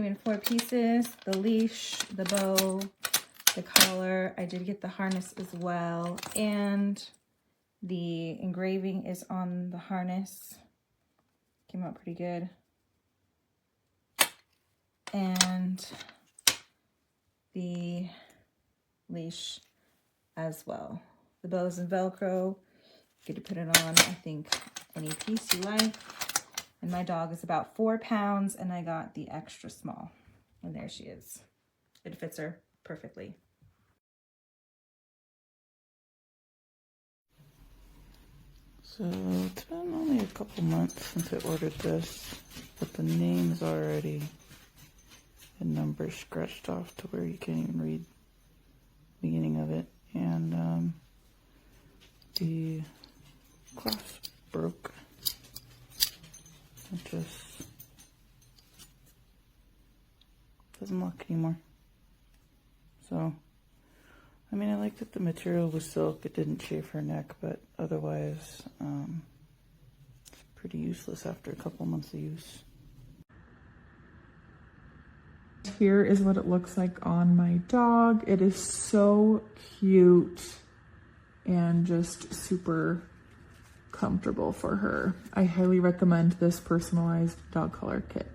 Came in 4 pieces, the leash, the bow, the collar. I did get the harness as well, and the engraving is on the harness. Came out pretty good. And the leash as well. The bow's in Velcro. You get to put it on, I think, any piece you like. And my dog is about 4 pounds, and I got the extra small. And there she is. It fits her perfectly. So it's been only a couple months since I ordered this, but the name is already in numbers scratched off to where you can't even read the beginning of it. And the clasp broke. It just doesn't lock anymore. So, I mean, I like that the material was silk. It didn't chafe her neck, but otherwise, it's pretty useless after a couple months of use. Here is what it looks like on my dog. It is so cute and just super comfortable for her. I highly recommend this personalized dog collar kit.